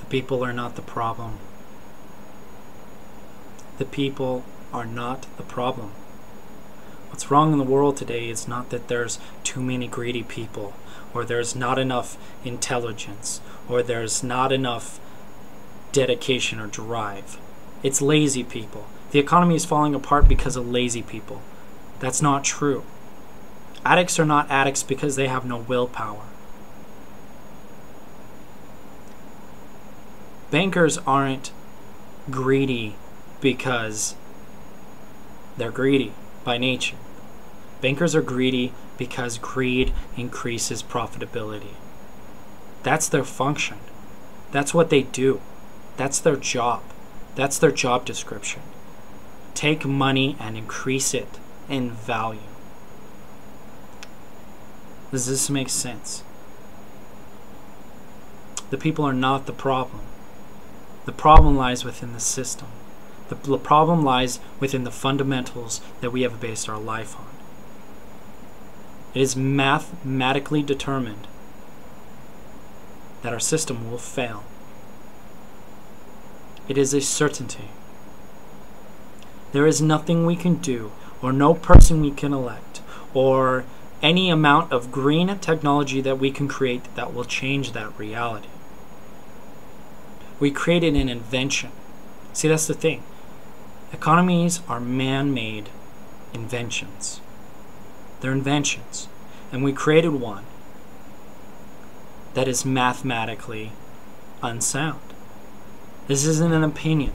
People are not the problem. The people are not the problem. What's wrong in the world today is not that there's too many greedy people, or there's not enough intelligence, or there's not enough dedication or drive. It's lazy people. The economy is falling apart because of lazy people. That's not true. Addicts are not addicts because they have no willpower. Bankers aren't greedy because they're greedy by nature. Bankers are greedy because greed increases profitability. That's their function. That's what they do. That's their job. That's their job description. Take money and increase it in value. Does this make sense? The people are not the problem. The problem lies within the system. The problem lies within the fundamentals that we have based our life on. It is mathematically determined that our system will fail. It is a certainty. There is nothing we can do, or no person we can elect, or any amount of green technology that we can create that will change that reality. We created an invention. See, that's the thing. Economies are man-made inventions. They're inventions. And we created one that is mathematically unsound. This isn't an opinion.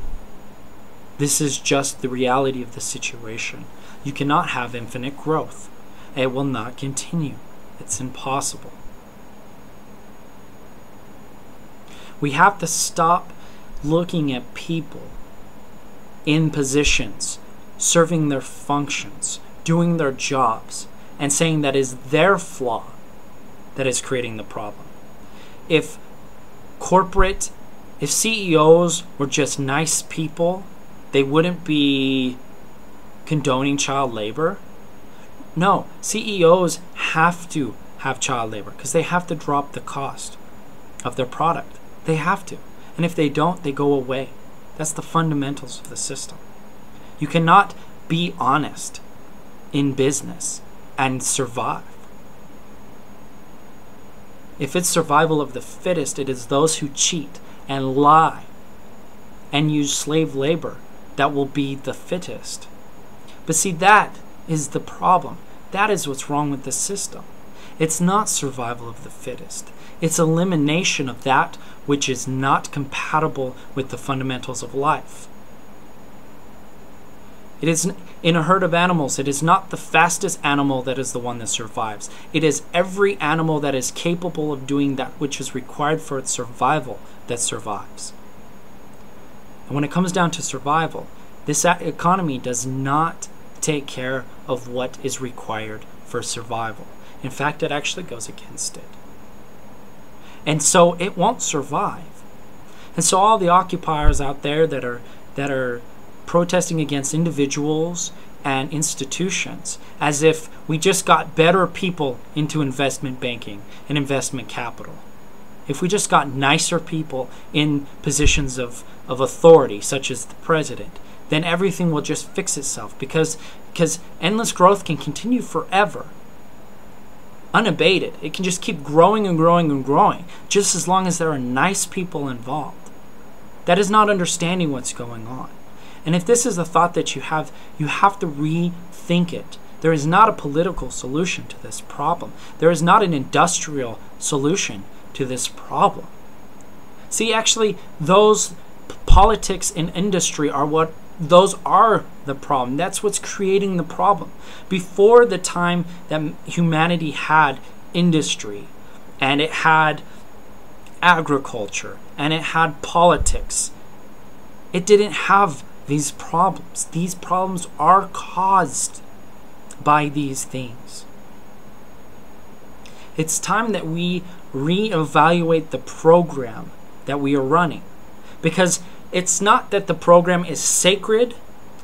This is just the reality of the situation. You cannot have infinite growth. It will not continue. It's impossible. We have to stop looking at people in positions, serving their functions, doing their jobs, and saying that is their flaw that is creating the problem. If CEOs were just nice people, they wouldn't be condoning child labor. No, CEOs have to have child labor because they have to drop the cost of their product. They have to. And if they don't, they go away. That's the fundamentals of the system. You cannot be honest in business and survive. If it's survival of the fittest, it is those who cheat and lie and use slave labor that will be the fittest. But see, that is the problem. That is what's wrong with the system. It's not survival of the fittest. It's elimination of that which is not compatible with the fundamentals of life. It is in a herd of animals. It is not the fastest animal that is the one that survives. It is every animal that is capable of doing that which is required for its survival that survives. And when it comes down to survival, this economy does not take care of what is required for survival. In fact, it actually goes against it. And so it won't survive. And so all the occupiers out there that are protesting against individuals and institutions, as if we just got better people into investment banking and investment capital. If we just got nicer people in positions of authority, such as the president, then everything will just fix itself because endless growth can continue forever. Unabated. It can just keep growing and growing and growing, just as long as there are nice people involved. That is not understanding what's going on. And if this is a thought that you have to rethink it. There is not a political solution to this problem. There is not an industrial solution to this problem. See, actually, those politics and industry are those are the problem. That's what's creating the problem. Before the time that humanity had industry, and it had agriculture, and it had politics, it didn't have these problems. These problems are caused by these things. It's time that we reevaluate the program that we are running, because it's not that the program is sacred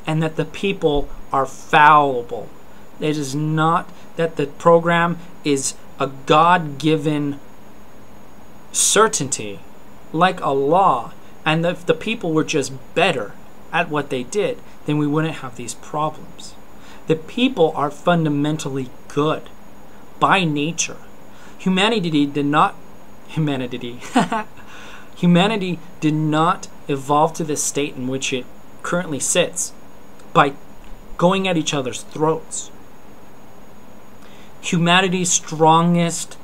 and that the people are fallible. It is not that the program is a God-given certainty like a law, and if the people were just better at what they did, then we wouldn't have these problems. The people are fundamentally good by nature. Humanity did not evolve to the state in which it currently sits by going at each other's throats. Humanity's strongest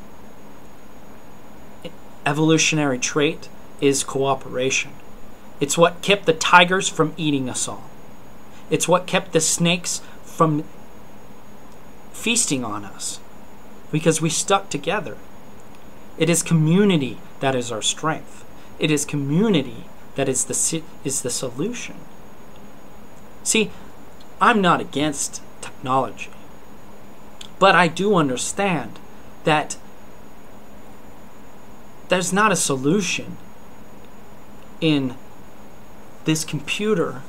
evolutionary trait is cooperation. It's what kept the tigers from eating us all. It's what kept the snakes from feasting on us, because we stuck together. It is community that is our strength. It is community that is the solution. See, I'm not against technology, but I do understand that there's not a solution in this computer.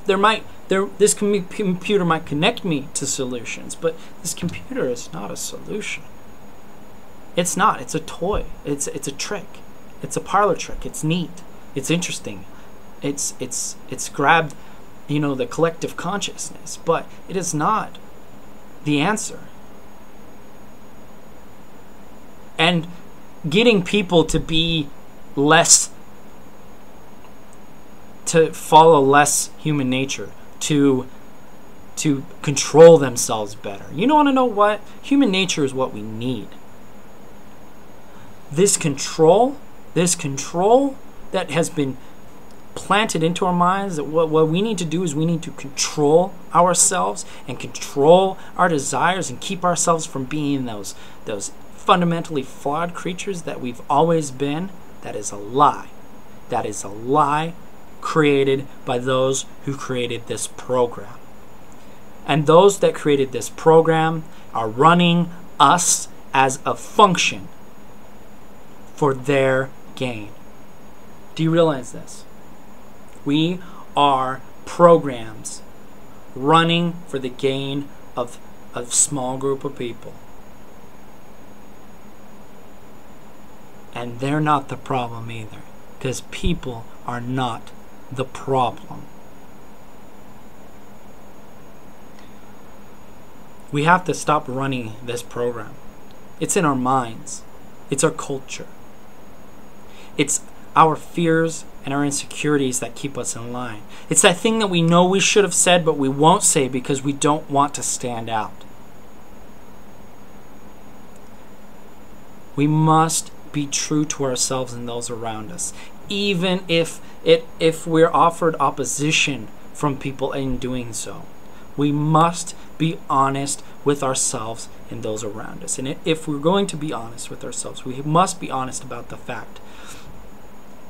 This computer might connect me to solutions, but this computer is not a solution. It's not. It's a toy. It's a trick. It's a parlor trick. It's neat. It's interesting. It's grabbed, the collective consciousness, but it is not the answer. And getting people to be to follow less human nature, to control themselves better. You don't want to know what? Human nature is what we need. This control that has been planted into our minds, that what we need to do is we need to control ourselves and control our desires and keep ourselves from being those fundamentally flawed creatures that we've always been. That is a lie. That is a lie created by those who created this program. And those that created this program are running us as a function for their gain. Do you realize this? We are programs running for the gain of a small group of people. And they're not the problem either, because people are not the problem. We have to stop running this program. It's in our minds. It's our culture. It's our fears and our insecurities that keep us in line. It's that thing that we know we should have said, but we won't say because we don't want to stand out. We must be true to ourselves and those around us, even if we're offered opposition from people in doing so. We must be honest with ourselves and those around us. And if we're going to be honest with ourselves, we must be honest about the fact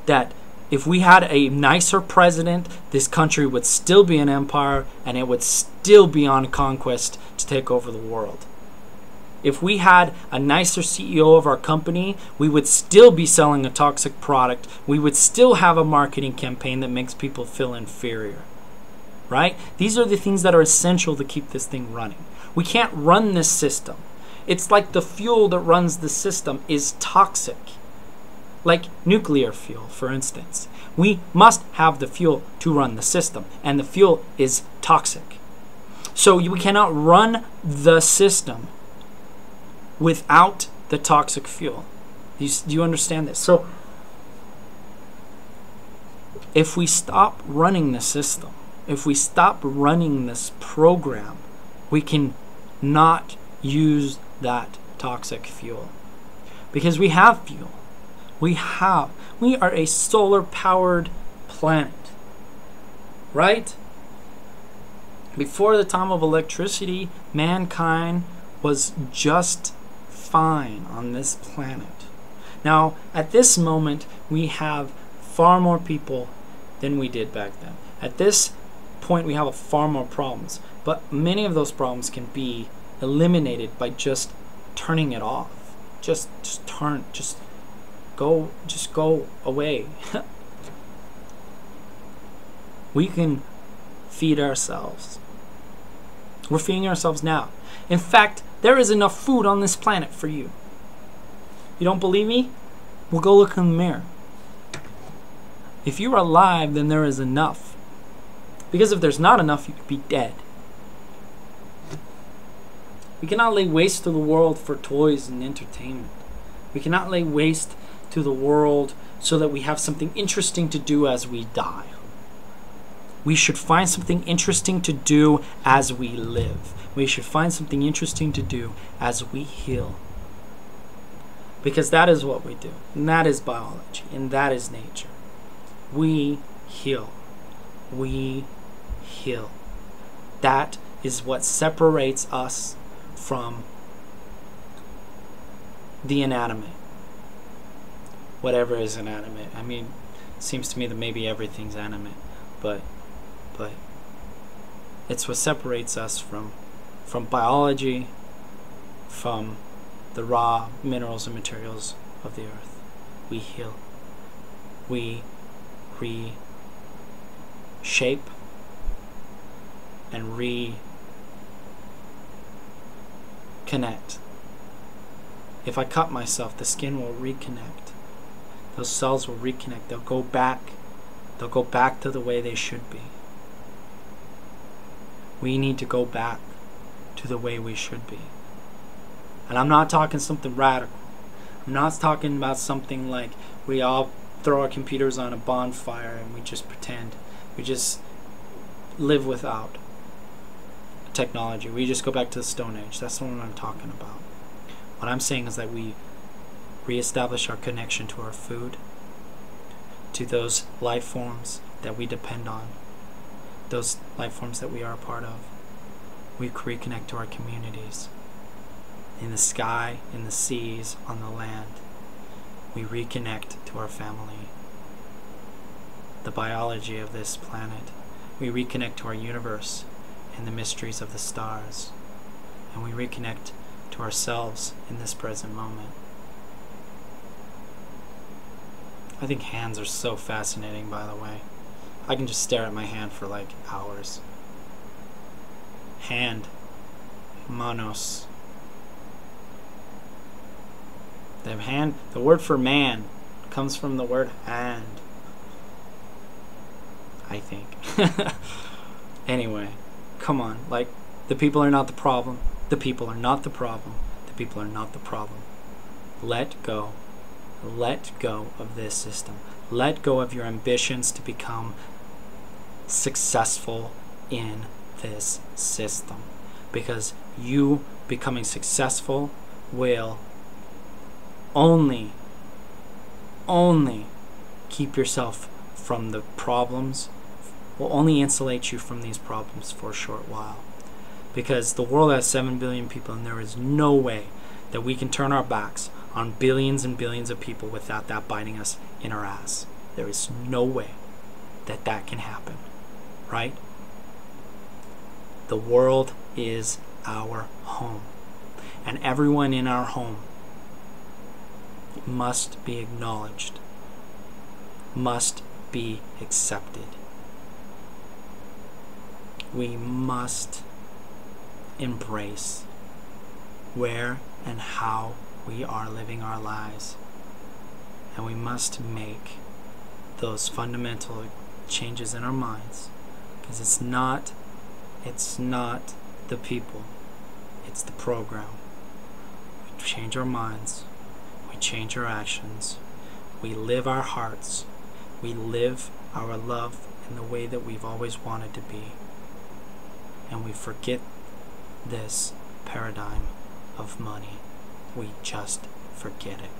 that if we had a nicer president, this country would still be an empire and it would still be on conquest to take over the world. If we had a nicer CEO of our company, we would still be selling a toxic product. We would still have a marketing campaign that makes people feel inferior. Right? These are the things that are essential to keep this thing running. We can't run this system. It's like the fuel that runs the system is toxic. Like nuclear fuel, for instance. We must have the fuel to run the system, and the fuel is toxic. So we cannot run the system without the toxic fuel. Do you understand this? So if we stop running the system, if we stop running this program, we can not use that toxic fuel. Because we have fuel. We are a solar-powered planet. Right? Before the time of electricity, mankind was just fine on this planet. Now, at this moment, we have far more people than we did back then. At this point, we have far more problems, but many of those problems can be eliminated by just turning it off. Just go away. We can feed ourselves. We're feeding ourselves now. In fact, there is enough food on this planet for you. You don't believe me? Well, go look in the mirror. If you are alive, then there is enough. Because if there's not enough, you could be dead. We cannot lay waste to the world for toys and entertainment. We cannot lay waste to the world so that we have something interesting to do as we die. We should find something interesting to do as we live. We should find something interesting to do as we heal. Because that is what we do. And that is biology. And that is nature. We heal. We heal. That is what separates us from the inanimate. Whatever is inanimate. I mean, it seems to me that maybe everything's animate. But it's what separates us from biology, from the raw minerals and materials of the earth. We heal. We reshape and reconnect. If I cut myself, the skin will reconnect. Those cells will reconnect. They'll go back. They'll go back to the way they should be. We need to go back to the way we should be. And I'm not talking something radical. I'm not talking about something like we all throw our computers on a bonfire and we just pretend. We just live without technology. We just go back to the Stone Age. That's not what I'm talking about. What I'm saying is that we reestablish our connection to our food, to those life forms that we depend on, those life forms that we are a part of. We reconnect to our communities, in the sky, in the seas, on the land. We reconnect to our family, the biology of this planet. We reconnect to our universe and the mysteries of the stars. And we reconnect to ourselves in this present moment. I think hands are so fascinating, by the way. I can just stare at my hand for like hours. Hand. Manos. The word for man comes from the word hand. I think. Anyway, come on. Like, the people are not the problem. The people are not the problem. The people are not the problem. Let go. Let go of this system. Let go of your ambitions to become successful in this system. Because you becoming successful will only keep yourself from the problems, will only insulate you from these problems for a short while. Because the world has 7 billion people, and there is no way that we can turn our backs on billions and billions of people without that biting us in our ass. There is no way that that can happen, right? The world is our home, and everyone in our home must be acknowledged, must be accepted. We must embrace where and how we are living our lives, and we must make those fundamental changes in our minds, because it's not the people, it's the program. We change our minds, we change our actions, we live our hearts, we live our love in the way that we've always wanted to be, and we forget this paradigm of money. We just forget it.